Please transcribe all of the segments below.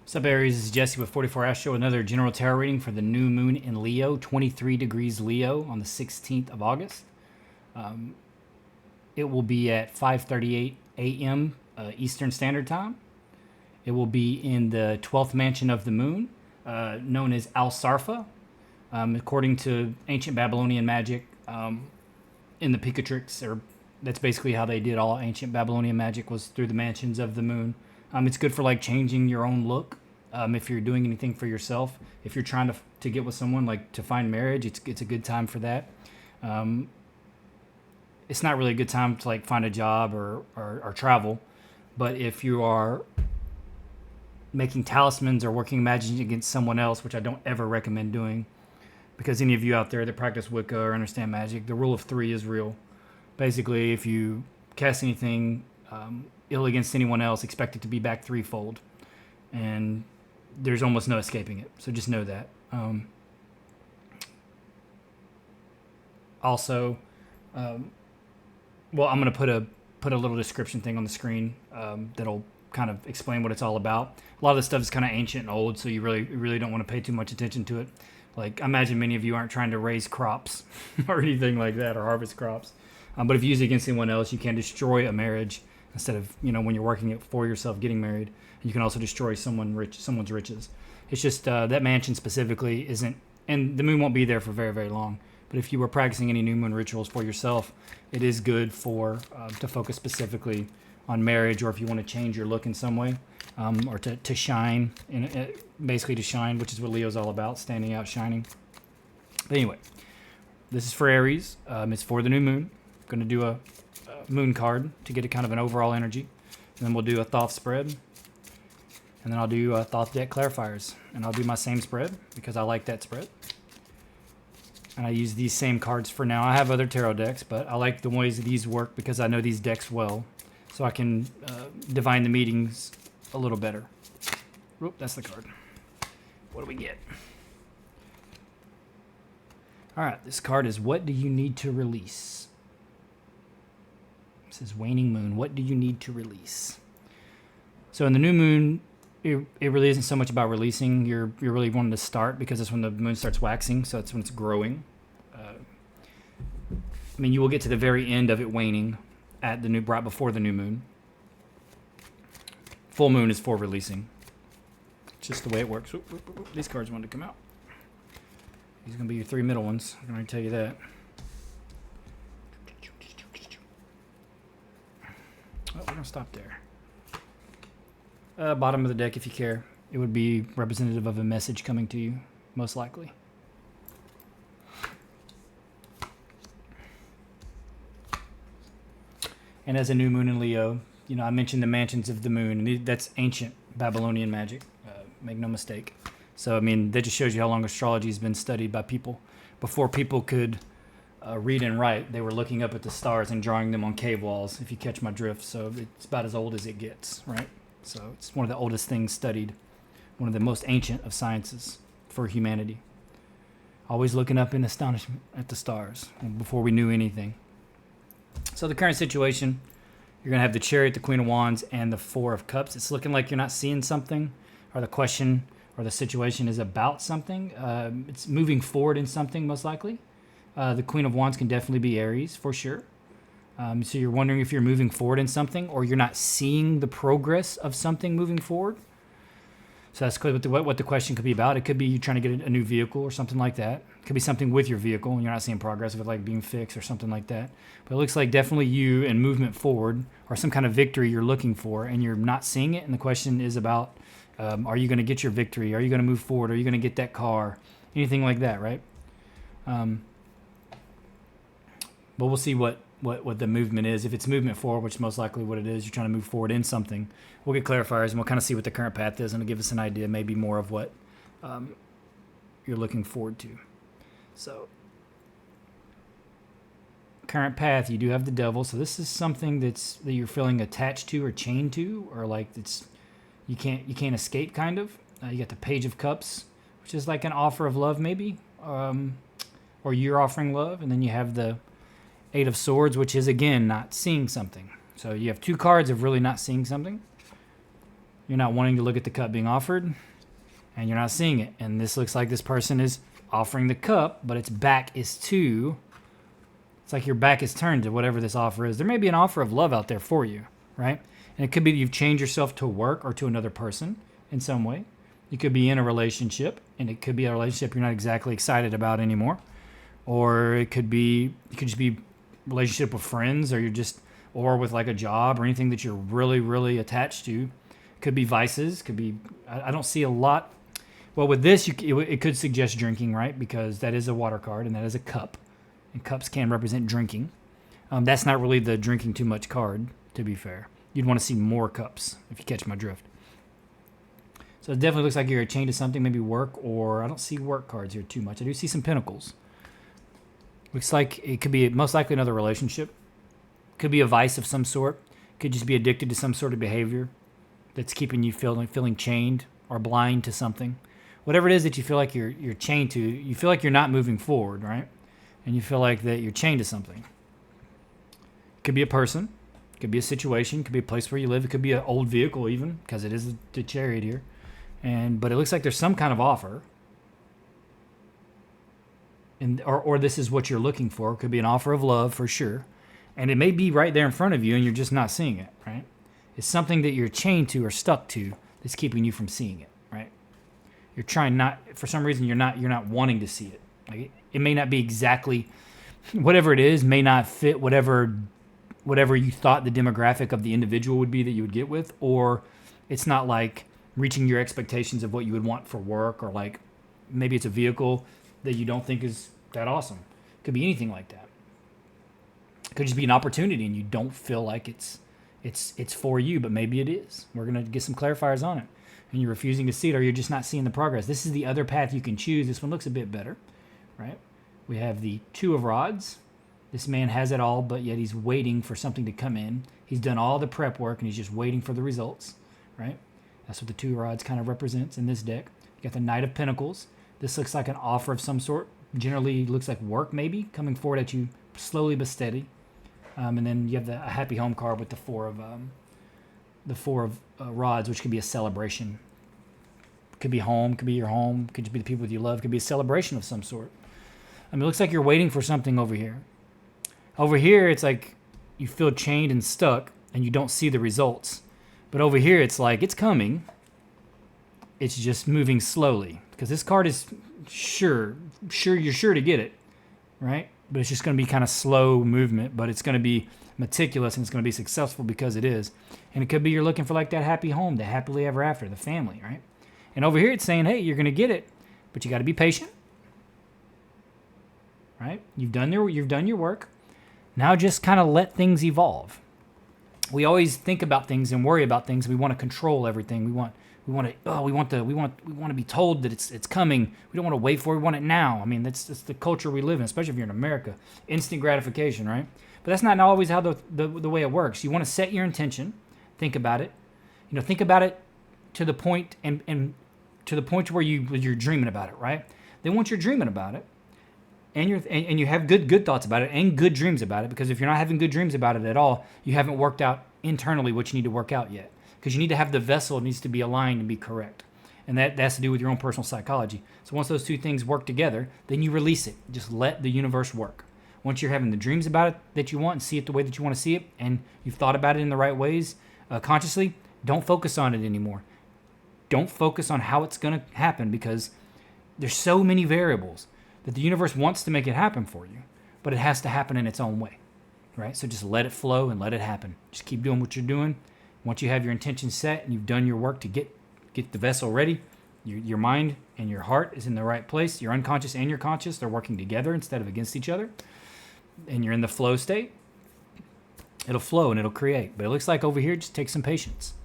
What's up, Aries? This is Jesse with 44 Astro, another general tarot reading for the new moon in Leo, 23 degrees Leo on the 16th of August. It will be at 5:38 a.m. Eastern Standard Time. It will be in the 12th mansion of the moon, known as Al-Sarfa. According to ancient Babylonian magic, in the Picatrix, or that's basically how they did all ancient Babylonian magic, was through the mansions of the moon. It's good for like changing your own look. If you're doing anything for yourself, if you're trying to get with someone, like to find marriage, it's a good time for that. It's not really a good time to like find a job or travel, but if you are making talismans or working magic against someone else, which I don't ever recommend doing, because any of you out there that practice Wicca or understand magic, the rule of three is real. Basically, if you cast anything ill against anyone else, expect it to be back threefold, and there's almost no escaping it. So just know that. Also, well, I'm going to put a little description thing on the screen that'll kind of explain what it's all about. A lot of this stuff is kind of ancient and old, so you really don't want to pay too much attention to it. Like, I imagine many of you aren't trying to raise crops or anything like that, or harvest crops. But if you use it against anyone else, you can destroy a marriage instead of, when you're working it for yourself, getting married. You can also destroy someone's riches. It's just that mansion specifically isn't, and the moon won't be there for very, very long. But if you were practicing any new moon rituals for yourself, it is good for to focus specifically on marriage, or if you want to change your look in some way, or to shine, basically to shine, which is what Leo's all about, standing out, shining. But anyway, this is for Aries. It's for the new moon. I'm going to do a moon card to get a kind of an overall energy. And then we'll do a Thoth spread. And then I'll do Thoth deck clarifiers. And I'll do my same spread because I like that spread. And I use these same cards for now. I have other tarot decks, but I like the ways these work because I know these decks well. So I can divine the meanings a little better. Oop, that's the card. What do we get? All right, this card is What Do You Need to Release? This is Waning Moon. What do you need to release? So in the new moon, it really isn't so much about releasing. You're really wanting to start because that's when the moon starts waxing. So it's when it's growing. You will get to the very end of it waning at the right before the new moon. Full moon is for releasing. It's just the way it works. These cards wanted to come out. These are going to be your three middle ones. I'm going to tell you that. Oh, we're going to stop there. Bottom of the deck, if you care. It would be representative of a message coming to you, most likely. And as a new moon in Leo, I mentioned the mansions of the moon, and that's ancient Babylonian magic. Make no mistake. So, that just shows you how long astrology has been studied by people. Before people could read and write, they were looking up at the stars and drawing them on cave walls, if you catch my drift. So it's about as old as it gets, right? So it's one of the oldest things studied, one of the most ancient of sciences for humanity. Always looking up in astonishment at the stars before we knew anything. So the current situation, you're going to have the Chariot, the Queen of Wands, and the Four of Cups. It's looking like you're not seeing something, or the question or the situation is about something. It's moving forward in something, most likely. The Queen of Wands can definitely be Aries, for sure. So you're wondering if you're moving forward in something, or you're not seeing the progress of something moving forward. So that's what the question could be about. It could be you trying to get a new vehicle or something like that. It could be something with your vehicle and you're not seeing progress of it, like being fixed or something like that. But it looks like definitely you and movement forward, or some kind of victory you're looking for, and you're not seeing it. And the question is about, are you going to get your victory? Are you going to move forward? Are you going to get that car? Anything like that, right? But we'll see what the movement is. If it's movement forward, which is most likely what it is, you're trying to move forward in something. We'll get clarifiers and we'll kind of see what the current path is, and it'll give us an idea, maybe more of what you're looking forward to. So, current path, you do have the Devil. So this is something that you're feeling attached to or chained to, or like you can't escape, kind of. You got the Page of Cups, which is like an offer of love, maybe, or you're offering love, and then you have the Eight of Swords, which is, again, not seeing something. So you have two cards of really not seeing something. You're not wanting to look at the cup being offered, and you're not seeing it. And this looks like this person is offering the cup, but its back is to, it's like your back is turned to whatever this offer is. There may be an offer of love out there for you, right? And it could be that you've changed yourself to work or to another person in some way. You could be in a relationship, and it could be a relationship you're not exactly excited about anymore. Or it could just be relationship with friends, or with like a job or anything that you're really, really attached to. Could be vices, could be, I don't see a lot. Well, with this, it could suggest drinking, right? Because that is a water card and that is a cup. And cups can represent drinking. That's not really the drinking too much card, to be fair. You'd want to see more cups, if you catch my drift. So it definitely looks like you're chained to something, maybe work, or I don't see work cards here too much. I do see some pentacles. Looks like it could be most likely another relationship. Could be a vice of some sort. Could just be addicted to some sort of behavior that's keeping you feeling chained or blind to something. Whatever it is that you feel like you're chained to, you feel like you're not moving forward, right? And you feel like that you're chained to something. Could be a person. Could be a situation. Could be a place where you live. It could be an old vehicle even, because it is the Chariot here. But it looks like there's some kind of offer. Or this is what you're looking for. It could be an offer of love for sure. And it may be right there in front of you and you're just not seeing it, right? It's something that you're chained to or stuck to that's keeping you from seeing it, right? You're trying not, for some reason, you're not wanting to see it. Like it may not be exactly, whatever it is, may not fit whatever you thought the demographic of the individual would be that you would get with, or it's not like reaching your expectations of what you would want for work, or like maybe it's a vehicle that you don't think is that awesome. It could be anything like that. It could just be an opportunity and you don't feel like it's for you, but maybe it is. We're going to get some clarifiers on it. And you're refusing to see it, or you're just not seeing the progress. This is the other path you can choose. This one looks a bit better, right? We have the Two of Rods. This man has it all, but yet he's waiting for something to come in. He's done all the prep work and he's just waiting for the results, right? That's what the Two of Rods kind of represents in this deck. You got the Knight of Pentacles. This looks like an offer of some sort. Generally looks like work maybe coming forward at you slowly but steady. And then you have a Happy Home card with the Four of Rods, which could be a celebration. Could be home, could be your home, could just be the people that you love, could be a celebration of some sort. I mean, it looks like you're waiting for something over here. Over here, it's like you feel chained and stuck and you don't see the results. But over here, it's like it's coming. It's just moving slowly. Because this card is you're sure to get it, right? But it's just going to be kind of slow movement, but it's going to be meticulous and it's going to be successful because it is. And it could be you're looking for like that happy home, the happily ever after, the family, right? And over here, it's saying, hey, you're going to get it, but you got to be patient, right? You've done your work. Now just kind of let things evolve. We always think about things and worry about things. We want to control everything. We want to be told that it's coming. We don't want to wait for it. We want it now. I mean, that's the culture we live in, especially if you're in America. Instant gratification, right? But that's not always how the way it works. You want to set your intention, think about it. Think about it to the point and to the point where you're dreaming about it, right? Then once you're dreaming about it, and you have good thoughts about it and good dreams about it, because if you're not having good dreams about it at all, you haven't worked out internally what you need to work out yet. Because you need to have the vessel, it needs to be aligned and be correct. And that has to do with your own personal psychology. So once those two things work together, then you release it. Just let the universe work. Once you're having the dreams about it that you want and see it the way that you want to see it, and you've thought about it in the right ways consciously, don't focus on it anymore. Don't focus on how it's going to happen, because there's so many variables that the universe wants to make it happen for you, but it has to happen in its own way, right? So just let it flow and let it happen. Just keep doing what you're doing. Once you have your intention set and you've done your work to get the vessel ready, your mind and your heart is in the right place. Your unconscious and your conscious, they're working together instead of against each other. And you're in the flow state. It'll flow and it'll create. But it looks like over here, just take some patience.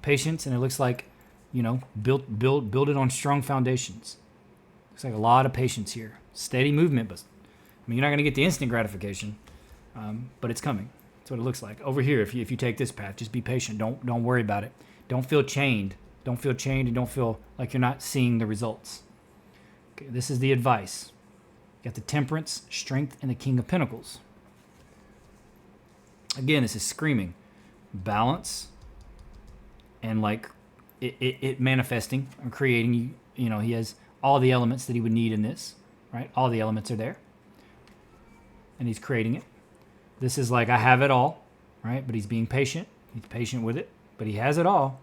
Patience, and it looks like, build it on strong foundations. Looks like a lot of patience here. Steady movement, but you're not going to get the instant gratification, but it's coming. That's what it looks like. Over here, if you take this path, just be patient. Don't worry about it. Don't feel chained. Don't feel chained and don't feel like you're not seeing the results. Okay, this is the advice. You got the Temperance, Strength, and the King of Pentacles. Again, this is screaming balance and like it manifesting or creating. He has all the elements that he would need in this, right? All the elements are there, and he's creating it. This is like, I have it all, right? But he's being patient. He's patient with it, but he has it all,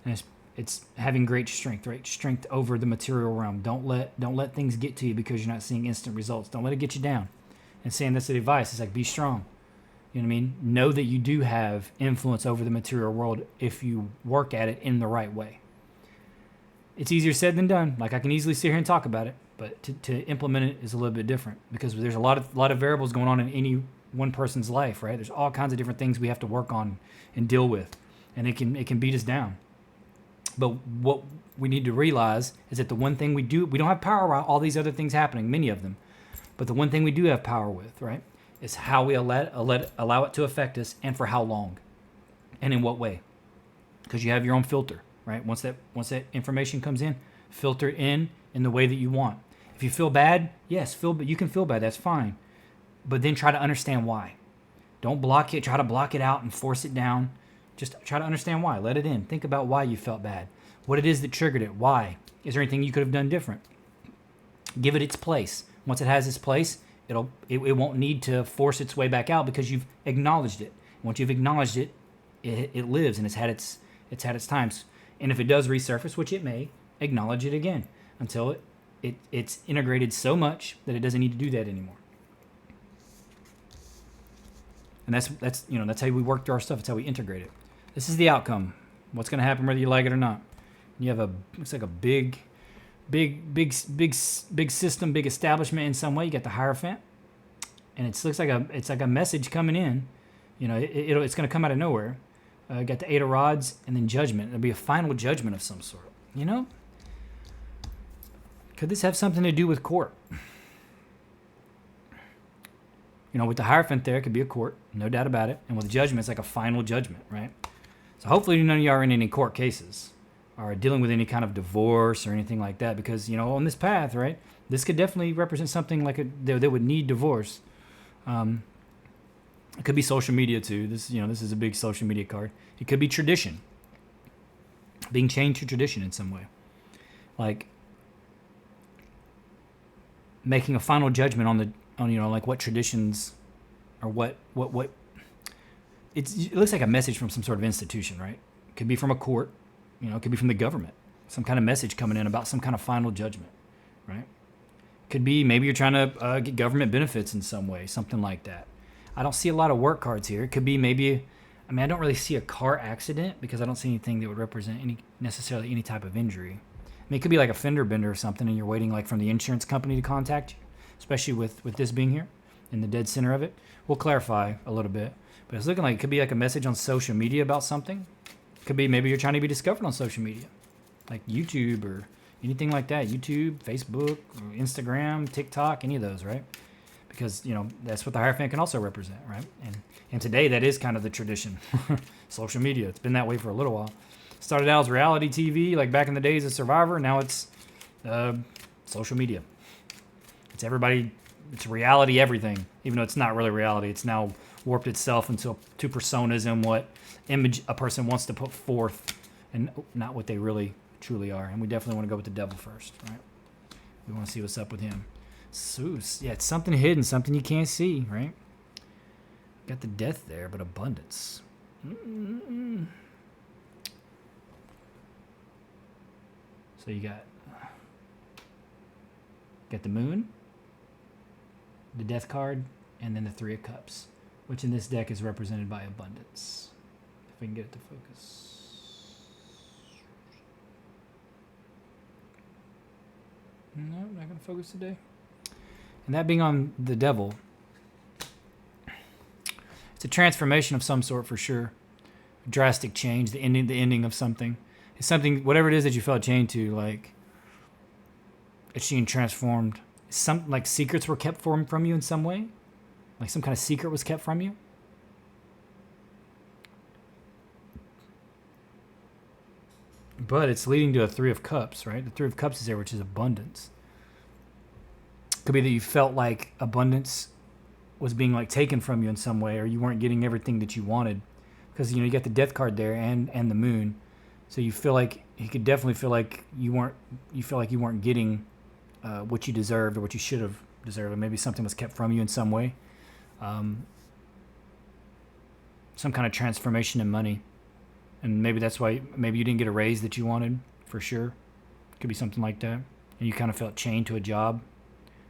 and it's having great strength, right? Strength over the material realm. Don't let things get to you because you're not seeing instant results. Don't let it get you down. And saying that's the advice. It's like, be strong. You know what I mean? Know that you do have influence over the material world if you work at it in the right way. It's easier said than done. Like, I can easily sit here and talk about it, but to implement it is a little bit different because there's a lot of variables going on in any one person's life, right? There's all kinds of different things we have to work on and deal with, and it can beat us down. But what we need to realize is that the one thing we don't have power around all these other things happening, many of them, but the one thing we do have power with, right, is how we allow it to affect us and for how long and in what way. Because you have your own filter, right? Once that information comes in, filter in the way that you want. If you feel bad, yes, you can feel bad. That's fine. But then try to understand why. Don't block it. Try to block it out and force it down. Just try to understand why. Let it in. Think about why you felt bad. What it is that triggered it. Why? Is there anything you could have done different? Give it its place. Once it has its place, it won't need to force its way back out because you've acknowledged it. Once you've acknowledged it, it lives and it's had its times. And if it does resurface, which it may, acknowledge it again until it's integrated so much that it doesn't need to do that anymore. And that's how we work through our stuff. It's how we integrate it. This is the outcome. What's going to happen whether you like it or not. You have looks like a big system, big establishment in some way. You got the Hierophant, and it looks like a message coming in. It's going to come out of nowhere. You got the Eight of Rods and then Judgment. It'll be a final judgment of some sort. Could this have something to do with court? With the Hierophant there, it could be a court, no doubt about it. And with Judgment, it's like a final judgment, right? So hopefully none of you are in any court cases or dealing with any kind of divorce or anything like that because, on this path, right, this could definitely represent something like that would need divorce. It could be social media too. This is a big social media card. It could be tradition, being chained to tradition in some way. Like making a final judgment on like what traditions or what it looks like a message from some sort of institution, right? It could be from a court, it could be from the government, some kind of message coming in about some kind of final judgment, right? Could be maybe you're trying to get government benefits in some way, something like that. I don't see a lot of work cards here. It could be I don't really see a car accident because I don't see anything that would represent necessarily any type of injury. It could be like a fender bender or something and you're waiting like from the insurance company to contact you, especially with this being here in the dead center of it. We'll clarify a little bit, but it's looking like it could be like a message on social media about something. It could be maybe you're trying to be discovered on social media, like YouTube or anything like that. YouTube, Facebook, Instagram, TikTok, any of those, right? Because, that's what the Hierophant can also represent, right? And today that is kind of the tradition. Social media. It's been that way for a little while. Started out as reality TV, like back in the days of Survivor. Now it's social media. It's everybody. It's reality everything, even though it's not really reality. It's now warped itself into two personas and what image a person wants to put forth and not what they really truly are. And we definitely want to go with the devil first, right? We want to see what's up with him. So, yeah, it's something hidden, something you can't see, right? Got the death there, but abundance. So you got the moon, the death card, and then the Three of Cups, which in this deck is represented by abundance. If we can get it to focus. No, not going to focus today. And that being on the devil, it's a transformation of some sort for sure. A drastic change, the ending of something. It's something, whatever it is that you felt chained to, like it's being transformed. Some like secrets were kept from you in some way, like some kind of secret was kept from you. But it's leading to a Three of Cups, right? The Three of Cups is there, which is abundance. Could be that you felt like abundance was being like taken from you in some way, or you weren't getting everything that you wanted, because you got the death card there and the moon. So you feel like he could definitely feel like you weren't getting what you deserved or what you should have deserved, and maybe something was kept from you in some way. Some kind of transformation in money, and maybe that's why maybe you didn't get a raise that you wanted, for sure. Could be something like that, and you kind of felt chained to a job,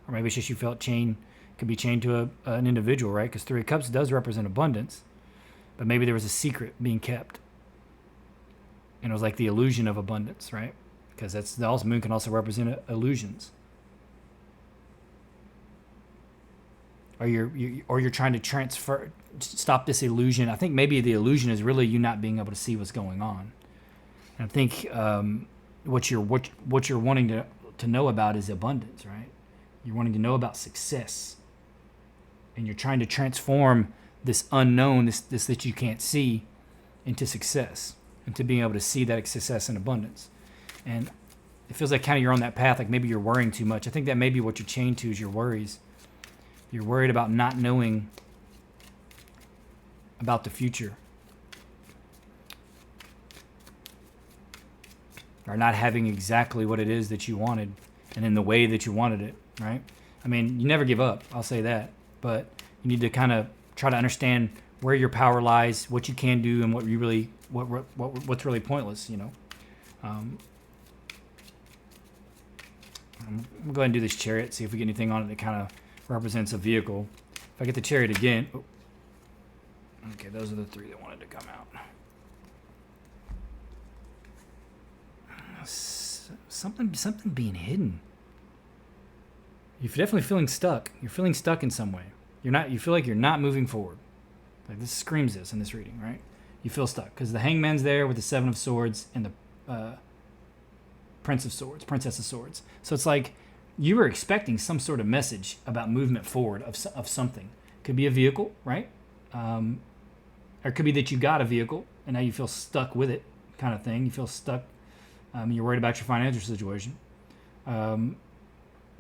or maybe it's just you felt chained. Could be chained to an individual, right? Because Three of Cups does represent abundance, but maybe there was a secret being kept, and it was like the illusion of abundance, right? Because that's the moon can also represent illusions. Or you're trying to stop this illusion. I think maybe the illusion is really you not being able to see what's going on. And I think what you're wanting to know about is abundance, right? You're wanting to know about success, and you're trying to transform this unknown, this that you can't see, into success, into being able to see that success and abundance. And it feels like kind of you're on that path. Like maybe you're worrying too much. I think that maybe what you're chained to is your worries. You're worried about not knowing about the future, or not having exactly what it is that you wanted and in the way that you wanted it, right? I mean, you never give up, I'll say that, but you need to kind of try to understand where your power lies, what you can do, and what's really pointless, you know. I'm going to go ahead and do this Chariot, see if we get anything on it that kind of represents a vehicle. If I get the Chariot again, okay, those are the three that wanted to come out. Something being hidden. You're definitely feeling stuck. You're feeling stuck in some way. You feel like you're not moving forward. Like this screams this in this reading, right? You feel stuck because the Hangman's there with the Seven of Swords and the Princess of Swords. So it's like you were expecting some sort of message about movement forward of something. Could be a vehicle, right? Or it could be that you got a vehicle and now you feel stuck with it, kind of thing. You feel stuck. You're worried about your financial situation.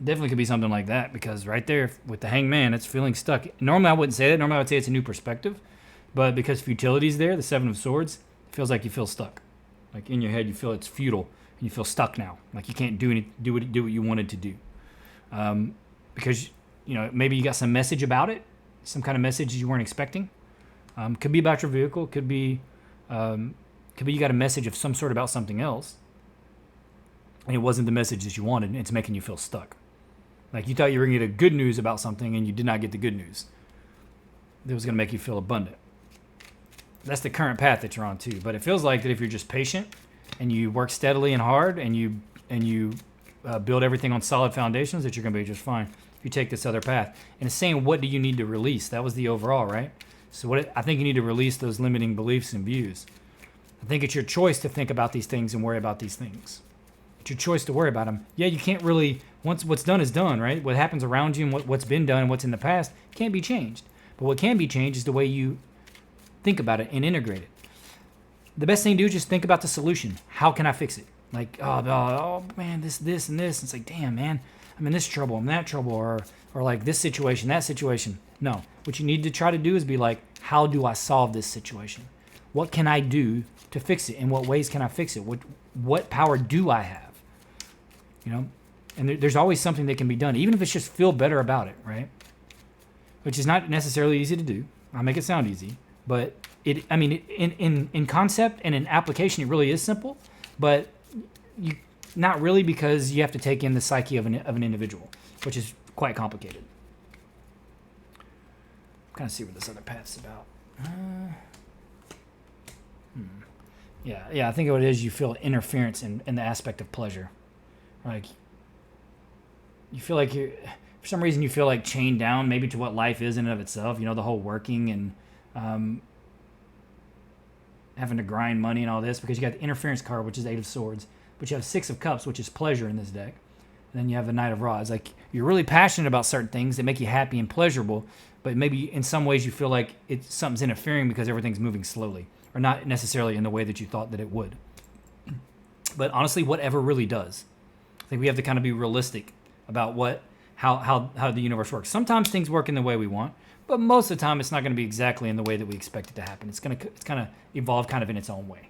Definitely could be something like that, because right there with the Hangman, it's feeling stuck. Normally I wouldn't say that. Normally I would say it's a new perspective. But because futility's there, the Seven of Swords, it feels like you feel stuck. Like in your head, you feel it's futile and you feel stuck now. Like you can't do what you wanted to do. Because, you know, maybe you got some message about it, some kind of message you weren't expecting. Could be about your vehicle. Could be you got a message of some sort about something else, and it wasn't the message that you wanted, and it's making you feel stuck. Like you thought you were going to get a good news about something, and you did not get the good news. That was going to make you feel abundant. That's the current path that you're on too. But it feels like that if you're just patient and you work steadily and hard, and you build everything on solid foundations, that you're going to be just fine. If you take this other path, and it's saying, what do you need to release? That was the overall, right? So I think you need to release those limiting beliefs and views. I think it's your choice to think about these things and worry about these things. It's your choice to worry about them. Yeah, you can't really, once what's done is done, right? What happens around you and what's been done and what's in the past can't be changed. But what can be changed is the way you think about it and integrate it. The best thing to do is just think about the solution. How can I fix it? Like, oh man, this, and this. It's like, damn, man, I'm in this trouble, I'm in that trouble, or like this situation, that situation. No, what you need to try to do is be like, how do I solve this situation? What can I do to fix it? In what ways can I fix it? What power do I have? You know, and there's always something that can be done, even if it's just feel better about it, right? Which is not necessarily easy to do. I make it sound easy, but in concept and in application, it really is simple, but not really, because you have to take in the psyche of an individual, which is quite complicated. Kind of see what this other path's about. Yeah, I think what it is, you feel interference in the aspect of pleasure. Like, you feel like for some reason you feel like chained down maybe to what life is in and of itself. You know, the whole working and having to grind money and all this, because you got the interference card, which is Eight of Swords, but you have Six of Cups, which is pleasure in this deck. And then you have the Knight of Rods. Like, you're really passionate about certain things that make you happy and pleasurable, but maybe in some ways you feel like something's interfering because everything's moving slowly, or not necessarily in the way that you thought that it would. But honestly, whatever really does. I think we have to kind of be realistic about how the universe works. Sometimes things work in the way we want, but most of the time it's not going to be exactly in the way that we expect it to happen. It's going to evolve kind of in its own way.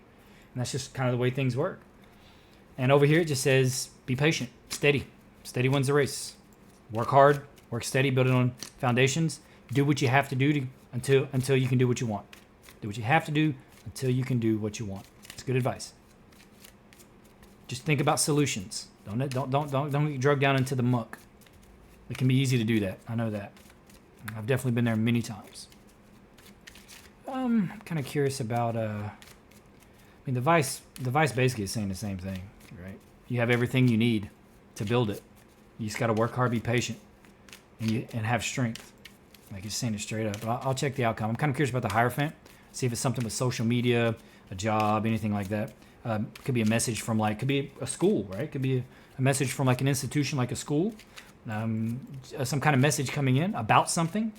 And that's just kind of the way things work. And over here it just says, be patient, steady. Steady wins the race. Work hard, work steady, build it on foundations. Do what you have to do until you can do what you want. Do what you have to do until you can do what you want. It's good advice. Just think about solutions. Don't get drugged down into the muck. It can be easy to do that. I know that. I've definitely been there many times. I'm kind of curious about. The Vice basically is saying the same thing, right? You have everything you need to build it. You just got to work hard, be patient, and have strength. Like he's saying it straight up. But I'll check the outcome. I'm kind of curious about the Hierophant. See if it's something with social media, a job, anything like that. Could be a message from could be a school, right? Could be a message from an institution like a school. Some kind of message coming in about something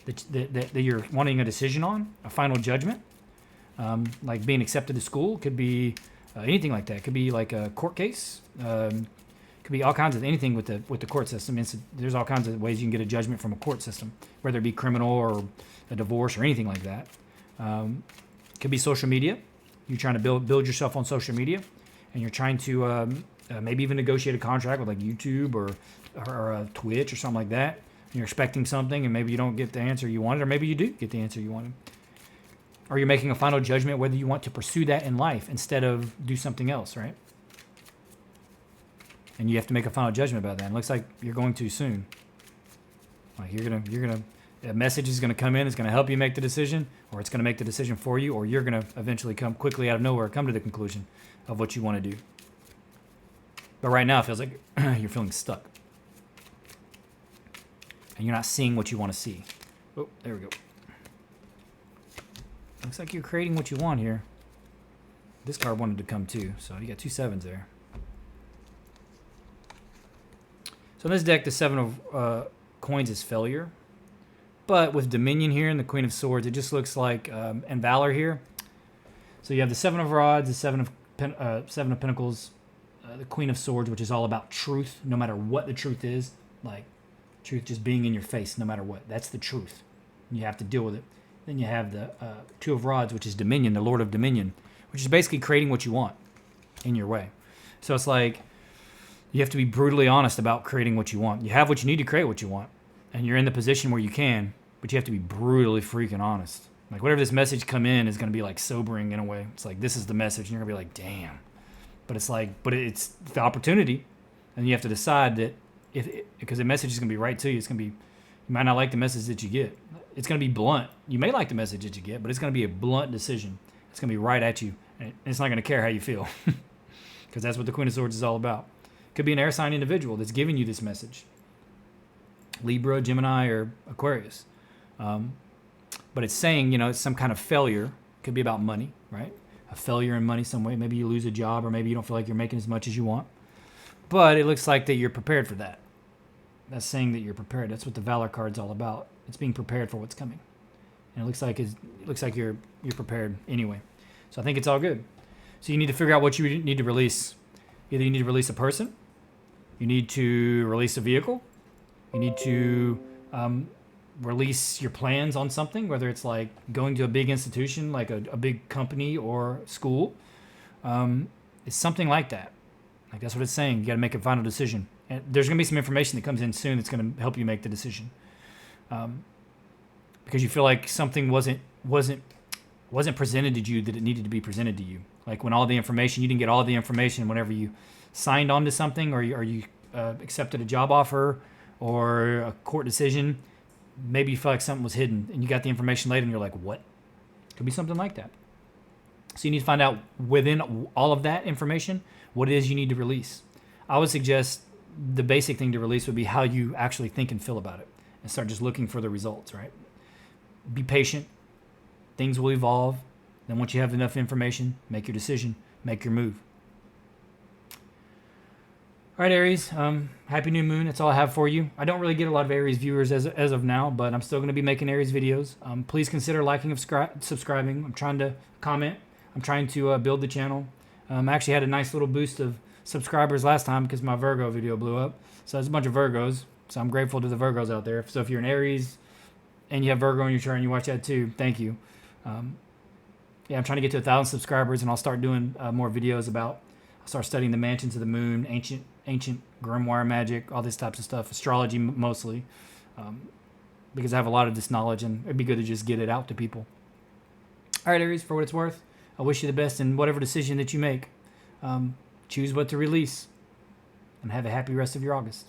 that you're wanting a decision on, a final judgment. Like being accepted to school. Could be anything like that. Could be like a court case. Could be all kinds of anything with the court system. There's all kinds of ways you can get a judgment from a court system, whether it be criminal or a divorce or anything like that. Could be social media. You're trying to build yourself on social media, and you're trying to maybe even negotiate a contract with like YouTube or Twitch or something like that. And you're expecting something, and maybe you don't get the answer you wanted, or maybe you do get the answer you wanted. Or you're making a final judgment whether you want to pursue that in life instead of do something else, right? And you have to make a final judgment about that. And it looks like you're going to soon. Like a message is gonna come in, it's gonna help you make the decision, or it's gonna make the decision for you, or you're gonna eventually come quickly out of nowhere, come to the conclusion of what you want to do. But right now it feels like you're feeling stuck. And you're not seeing what you want to see. Oh, there we go. Looks like you're creating what you want here. This card wanted to come too, so you got 2 7s there. So in this deck, the 7 of coins is failure. But with Dominion here and the Queen of Swords, it just looks like, and Valor here. So you have the 7 of Rods, the 7 of Pentacles, the Queen of Swords, which is all about truth, no matter what the truth is. Like, truth just being in your face, no matter what. That's the truth. You have to deal with it. Then you have the 2 of Rods, which is Dominion, the Lord of Dominion, which is basically creating what you want in your way. So it's like you have to be brutally honest about creating what you want. You have what you need to create what you want, and you're in the position where you can, but you have to be brutally freaking honest. Like whatever this message come in is going to be like sobering in a way. It's like, this is the message, and you're going to be like, damn. But it's like, but it's the opportunity, and you have to decide that because the message is going to be right to you. It's going to be, you might not like the message that you get. It's going to be blunt. You may like the message that you get, but it's going to be a blunt decision. It's going to be right at you, and it's not going to care how you feel, because that's what the Queen of Swords is all about. Could be an air sign individual that's giving you this message. Libra, Gemini, or Aquarius. But it's saying, it's some kind of failure. Could be about money, right? A failure in money some way. Maybe you lose a job, or maybe you don't feel like you're making as much as you want. But it looks like that you're prepared for that. That's saying that you're prepared. That's what the Valor card's all about. It's being prepared for what's coming. And it looks like you're prepared anyway. So I think it's all good. So you need to figure out what you need to release. Either you need to release a person, you need to release a vehicle, you need to release your plans on something, whether it's like going to a big institution, like a big company or school. It's something like that. Like that's what it's saying. You got to make a final decision. And there's going to be some information that comes in soon that's going to help you make the decision. Because you feel like something wasn't presented to you that it needed to be presented to you. Like when all the information, you didn't get all the information whenever you signed on to something, or you accepted a job offer or a court decision. Maybe you feel like something was hidden, and you got the information later, and you're like, what? Could be something like that. So you need to find out within all of that information what it is you need to release. I would suggest the basic thing to release would be how you actually think and feel about it, and start just looking for the results, right? Be patient. Things will evolve. Then once you have enough information, make your decision, make your move. All right, Aries, happy new moon. That's all I have for you. I don't really get a lot of Aries viewers as of now, but I'm still going to be making Aries videos. Please consider liking and subscribing. I'm trying to comment. I'm trying to build the channel. I actually had a nice little boost of subscribers last time because my Virgo video blew up. So there's a bunch of Virgos. So I'm grateful to the Virgos out there. So if you're an Aries and you have Virgo in your chart and you watch that too, thank you. Yeah, I'm trying to get to 1,000 subscribers, and I'll start doing more videos about. I'll start studying the mansions of the moon, ancient grimoire magic, all these types of stuff, astrology mostly, because I have a lot of this knowledge, and it'd be good to just get it out to people. All right, Aries, for what it's worth, I wish you the best in whatever decision that you make. Choose what to release, and have a happy rest of your August.